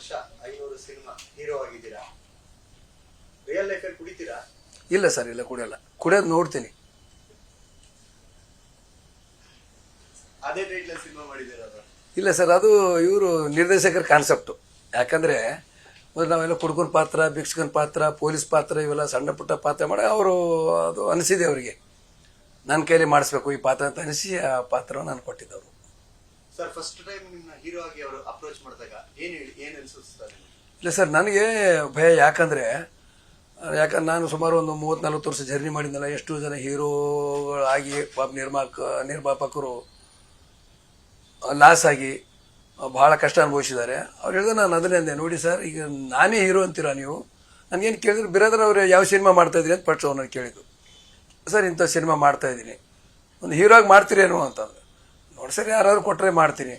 ವರ್ಷ 500 cinema hero ಆಗಿದ್ದೀರಾ. Real life ಅಲ್ಲಿ ಕುಡಿತೀರಾ? ಇಲ್ಲ ಸರ್, ಇಲ್ಲ ಕುಡಿಯಲ್ಲ. ಕುಡಿಯೋದು ನೋಡ್ತೀನಿ. ಅದೇ ಟೈಟ್ಲ್ ಸಿನಿಮಾ ಮಾಡಿದ್ದೀರಾ? ಇಲ್ಲ ಸರ್, ಅದು ಇವರು ನಿರ್ದೇಶಕರ ಕಾನ್ಸೆಪ್ಟು. ಯಾಕಂದ್ರೆ ಮೊದಲು ನಾವೆಲ್ಲ ಕುಡುಕನ ಪಾತ್ರ, ಭಿಕ್ಷಕನ ಪಾತ್ರ, ಪೊಲೀಸ್ ಪಾತ್ರ ಇವೆಲ್ಲ ಸಣ್ಣ ಪುಟ್ಟ ಪಾತ್ರ ಮಾಡಿ ಅವರು ಅದು ಅನಿಸಿದೆ ಅವರಿಗೆ. ನನ್ನ ಕೈಲಿ ಮಾಡಿಸ್ಬೇಕು ಈ ಪಾತ್ರ ಅಂತ ಅನಿಸಿ ಆ ಪಾತ್ರ ನಾನು ಕೊಟ್ಟಿದ್ದವರು. ಸರ್, ಫಸ್ಟ್ ಟೈಮ್ ನಿಮ್ಮನ್ನ ಹೀರೋ ಆಗಿ ಅವರು ಅಪ್ರೋಚ್ ಮಾಡಿದಾಗ ಏನ್ ಅನ್ಸುತ್ತಾರೆ? ಇಲ್ಲ ಸರ್, ನನಗೆ ಭಯ. ಯಾಕಂದ್ರೆ ನಾನು ಸುಮಾರು ಒಂದು 30-40 ವರ್ಷ ಜರ್ನಿ ಮಾಡಿದ್ನಲ್ಲ. ಎಷ್ಟು ಜನ ಹೀರೋಗಳಾಗಿ ನಿರ್ಮಾಪಕರು ಲಾಸ್ ಆಗಿ ಬಹಳ ಕಷ್ಟ ಅನುಭವಿಸಿದ್ದಾರೆ. ಅವ್ರು ಹೇಳಿದ್ರೆ ನಾನು ಅದನ್ನೇ ಅಂದೆ, ನೋಡಿ ಸರ್, ಈಗ ನಾನೇ ಹೀರೋ ಅಂತೀರಾ ನೀವು? ನನಗೇನು ಕೇಳಿದ್ರು, ಬಿರಾದರ್ ಅವ್ರು ಯಾವ ಸಿನಿಮಾ ಮಾಡ್ತಾ ಇದ್ರಿ ಅಂತ ಫಸ್ಟ್ ಅವ್ರನ್ನ ಕೇಳಿದ್ದು. ಸರ್, ಇಂಥ ಸಿನಿಮಾ ಮಾಡ್ತಾ ಇದ್ದೀನಿ, ಒಂದು ಹೀರೋ ಆಗಿ ಮಾಡ್ತೀರೇನು ಅಂತಂದ್ರೆ, ನೋಡಿ ಸರ್, ಯಾರಾದ್ರು ಕೊಟ್ಟರೆ ಮಾಡ್ತೀನಿ,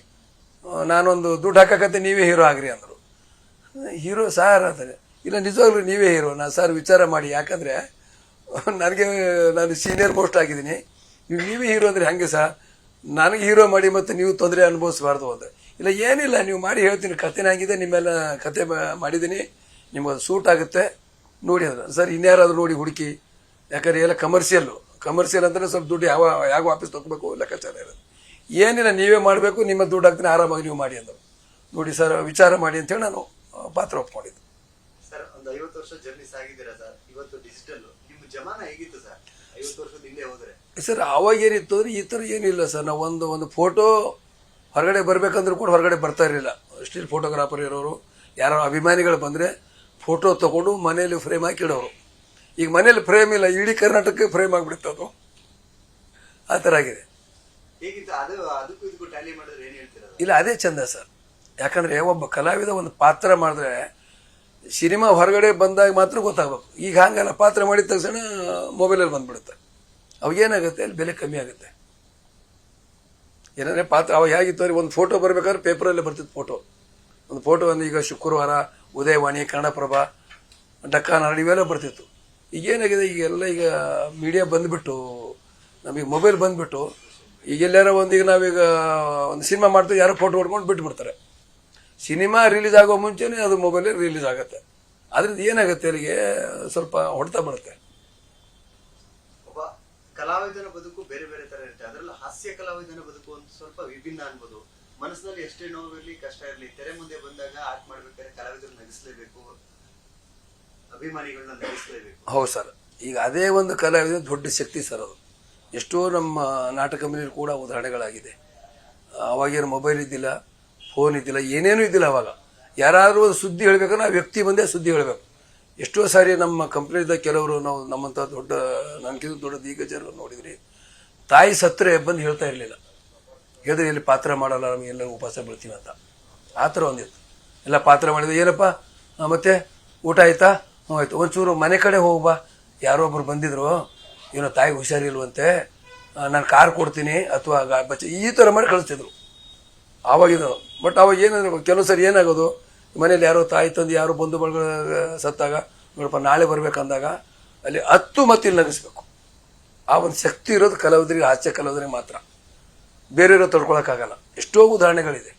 ನಾನೊಂದು ದುಡ್ಡು ಹಾಕಕತ್ತೆ, ನೀವೇ ಹೀರೋ ಆಗ್ರಿ ಅಂದರು. ಹೀರೋ ಸಾರ್ ಅಂತಾರೆ. ಇಲ್ಲ, ನಿಜವಾಗ್ಲೂ ನೀವೇ ಹೀರೋ. ನಾನು ಸರ್ ವಿಚಾರ ಮಾಡಿ, ಯಾಕಂದರೆ ನಾನು ಸೀನಿಯರ್ ಮೋಸ್ಟ್ ಆಗಿದ್ದೀನಿ, ನೀವೇ ಹೀರೋ ಅಂದರೆ ಹೆಂಗೆ ಸರ್? ನನಗೆ ಹೀರೋ ಮಾಡಿ ಮತ್ತು ನೀವು ತೊಂದರೆ ಅನುಭವಿಸಬಾರ್ದು ಅಂತ. ಇಲ್ಲ, ಏನಿಲ್ಲ, ನೀವು ಮಾಡಿ ಹೇಳ್ತೀನಿ, ಕಥೆನಾಗಿದೆ, ನಿಮ್ಮೆಲ್ಲ ಕತೆ ಮಾಡಿದ್ದೀನಿ, ನಿಮಗದು ಸೂಟ್ ಆಗುತ್ತೆ ನೋಡಿ ಅಂದ್ರೆ. ಸರ್, ಇನ್ಯಾರಾದ್ರೂ ನೋಡಿ ಹುಡುಕಿ, ಯಾಕಂದ್ರೆ ಎಲ್ಲ ಕಮರ್ಷಿಯಲ್ ಅಂದರೆ ಸ್ವಲ್ಪ ದುಡ್ಡು ಯಾವ ವಾಪಸ್ ತಗೋಬೇಕು ಲೆಕ್ಕಾಚಾರ ಇರೋದು. ಏನಿಲ್ಲ, ನೀವೇ ಮಾಡಬೇಕು, ನಿಮ್ಮ ದುಡ್ಡು ಹಾಕ್ತೀನಿ, ಆರಾಮಾಗಿ ನೀವು ಮಾಡಿ ಅಂದರು. ನೋಡಿ ಸರ್, ವಿಚಾರ ಮಾಡಿ ಅಂತೇಳಿ ನಾನು ಪಾತ್ರ ಒಪ್ಕೊಂಡಿದ್ದು. ಸರ್, ಒಂದು 50 ವರ್ಷ ಜರ್ನಿ ಸಾಗಿದ್ದೀರಾ ಸರ್. ಇವತ್ತು ಡಿಜಿಟಲ್, ನಿಮ್ಮ ಜಮಾನ ಹೇಗಿತ್ತು ಸರ್ 50 ವರ್ಷದ ಹಿಂದೆ ಹೋದ್ರೆ? ಸರ್, ಅವಾಗ ಏನಿತ್ತು ಅಂದ್ರೆ ಈ ಥರ ಏನಿಲ್ಲ ಸರ್. ನಾವು ಒಂದು ಫೋಟೋ ಹೊರಗಡೆ ಬರಬೇಕಂದ್ರೂ ಕೂಡ ಹೊರಗಡೆ ಬರ್ತಾ ಇರಲಿಲ್ಲ. ಸ್ಟಿಲ್ ಫೋಟೋಗ್ರಾಫರ್ ಇರೋರು, ಯಾರೋ ಅಭಿಮಾನಿಗಳು ಬಂದರೆ ಫೋಟೋ ತಗೊಂಡು ಮನೆಯಲ್ಲಿ ಫ್ರೇಮ್ ಹಾಕಿ ಇಡೋರು. ಈಗ ಮನೇಲಿ ಫ್ರೇಮ್ ಇಲ್ಲ, ಇಡೀ ಕರ್ನಾಟಕಕ್ಕೆ ಫ್ರೇಮ್ ಆಗಿಬಿಡುತ್ತೆ. ಅದು ಆ ಥರ ಆಗಿದೆ. ಇಲ್ಲ, ಅದೇ ಚಂದ ಸರ್. ಯಾಕಂದರೆ ಒಬ್ಬ ಕಲಾವಿದ ಒಂದು ಪಾತ್ರ ಮಾಡಿದ್ರೆ ಸಿನಿಮಾ ಹೊರಗಡೆ ಬಂದಾಗ ಮಾತ್ರ ಗೊತ್ತಾಗಬೇಕು. ಈಗ ಹಂಗಲ್ಲ, ಪಾತ್ರ ಮಾಡಿದ ತಕ್ಷಣ ಮೊಬೈಲಲ್ಲಿ ಬಂದ್ಬಿಡುತ್ತೆ. ಅವಾಗೇನಾಗುತ್ತೆ, ಅಲ್ಲಿ ಬೆಲೆ ಕಮ್ಮಿ ಆಗುತ್ತೆ. ಏನಂದರೆ ಪಾತ್ರ ಅವಾಗ ಹೇಗಿತ್ತು ಅಂದರೆ, ಒಂದು ಫೋಟೋ ಬರಬೇಕಾದ್ರೆ ಪೇಪರಲ್ಲೇ ಬರ್ತಿತ್ತು ಫೋಟೋ. ಒಂದು ಫೋಟೋ ಅಂದ್ರೆ ಈಗ ಶುಕ್ರವಾರ ಉದಯವಾಣಿ, ಕನ್ನಡಪ್ರಭ, ಡಕ್ಕಾನಾಡು ಇವೆಲ್ಲ ಬರ್ತಿತ್ತು. ಈಗೇನಾಗಿದೆ, ಈಗ ಮೀಡಿಯಾ ಬಂದುಬಿಟ್ಟು, ನಮಗೆ ಮೊಬೈಲ್ ಬಂದುಬಿಟ್ಟು, ಈಗ ಎಲ್ಲಾರ ಈಗ ನಾವೀಗ ಒಂದು ಸಿನಿಮಾ ಮಾಡ್ತೀವಿ, ಯಾರೋ ಫೋಟೋ ಹೊಡ್ಕೊಂಡು ಬಿಟ್ಬಿಡ್ತಾರೆ. ಸಿನಿಮಾ ರಿಲೀಸ್ ಆಗೋ ಮುಂಚೆನೇ ಅದು ಮೊಬೈಲೇ ರಿಲೀಸ್ ಆಗುತ್ತೆ. ಅದರಿಂದ ಏನಾಗುತ್ತೆ, ಅಲ್ಲಿಗೆ ಸ್ವಲ್ಪ ಹೊಡೆತ ಬರುತ್ತೆ. ಒಬ್ಬ ಕಲಾವಿದನ ಬದುಕು ಬೇರೆ ಬೇರೆ ತರ ಇರುತ್ತೆ. ಅದರಲ್ಲಿ ಹಾಸ್ಯ ಕಲಾವಿದನ ಬದುಕು ಒಂದು ಸ್ವಲ್ಪ ವಿಭಿನ್ನ ಅನ್ಬೋದು. ಮನಸ್ಸಿನಲ್ಲಿ ಎಷ್ಟೇ ನೋವಿರಲಿ, ಕಷ್ಟ ಇರಲಿ, ತೆರೆ ಮುಂದೆ ಬಂದಾಗ ಆಕ್ಟ್ ಮಾಡ್ಬೇಕಾದ್ರೆ ಕಲಾವಿದರು ನಗಿಸ್ಲೇಬೇಕು, ಅಭಿಮಾನಿಗಳನ್ನ ನಗಿಸ್ಲೇಬೇಕು. ಹೌದು ಸರ್, ಈಗ ಅದೇ ಒಂದು ಕಲಾವಿದ ದೊಡ್ಡ ಶಕ್ತಿ ಸರ್. ಅದು ಎಷ್ಟೋ ನಮ್ಮ ನಾಟಕ ಮನೆಯಲ್ಲಿ ಕೂಡ ಉದಾಹರಣೆಗಳಾಗಿದೆ. ಅವಾಗೇನು ಮೊಬೈಲ್ ಇದ್ದಿಲ್ಲ, ಫೋನ್ ಇದ್ದಿಲ್ಲ, ಏನೇನೂ ಇದ್ದಿಲ್ಲ. ಅವಾಗ ಯಾರಾದರೂ ಒಂದು ಸುದ್ದಿ ಹೇಳ್ಬೇಕಂದ್ರೆ ಆ ವ್ಯಕ್ತಿ ಬಂದೇ ಸುದ್ದಿ ಹೇಳಬೇಕು. ಎಷ್ಟೋ ಸಾರಿ ನಮ್ಮ ಕಂಪ್ನಿಯಿಂದ ಕೆಲವರು, ನಾವು ನಮ್ಮಂಥ ನನಗಿಂತ ದೊಡ್ಡ ದಿಗ್ಗಜರು ನೋಡಿದ್ರಿ, ತಾಯಿ ಸತ್ತರೆ ಬಂದು ಹೇಳ್ತಾ ಇರಲಿಲ್ಲ. ಹೇಳಿದ್ರೆ ಇಲ್ಲಿ ಪಾತ್ರ ಮಾಡಲ್ಲ, ನಮಗೆ ಎಲ್ಲ ಉಪವಾಸ ಬೀಳ್ತೀವಿ ಅಂತ. ಆ ಥರ ಒಂದಿತ್ತು. ಎಲ್ಲ ಪಾತ್ರ ಮಾಡಿದ್ರೆ, ಏನಪ್ಪ ಮತ್ತೆ ಊಟ ಆಯ್ತಾ? ಹ್ಞೂ ಆಯ್ತು, ಒಂಚೂರು ಮನೆ ಕಡೆ ಹೋಗ್ಬಾ, ಯಾರೋ ಒಬ್ರು ಬಂದಿದ್ರು, ಏನೋ ತಾಯಿಗೆ ಹುಷಾರಿಲ್ವಂತೆ, ನಾನು ಕಾರ್ ಕೊಡ್ತೀನಿ ಅಥವಾ ಈ ಥರ ಮಾಡಿ ಕಳಿಸ್ತಿದ್ರು ಆವಾಗಿದ್ದು. ಬಟ್ ಅವಾಗ ಏನಂದ್ರೆ, ಕೆಲವು ಸರಿ ಏನಾಗೋದು, ಮನೇಲಿ ಯಾರೋ ತಾಯಿ ತಂದು ಯಾರೋ ಬಂಧು ಬಳಗ ಸತ್ತಾಗ, ನೋಡಪ್ಪ ನಾಳೆ ಬರ್ಬೇಕಂದಾಗ ಅಲ್ಲಿ 10 ಮತ್ತೆ ಇಲ್ಲಿ ನಗಿಸ್ಬೇಕು. ಆ ಒಂದು ಶಕ್ತಿ ಇರೋದು ಕಲಾವಿದರಿಗೆ, ಹಾಸ್ಯ ಕಲಾವಿದರಿಗೆ ಮಾತ್ರ. ಬೇರೆಯವರು ತಡ್ಕೊಳಕ್ಕಾಗಲ್ಲ. ಎಷ್ಟೋ ಉದಾಹರಣೆಗಳಿದೆ.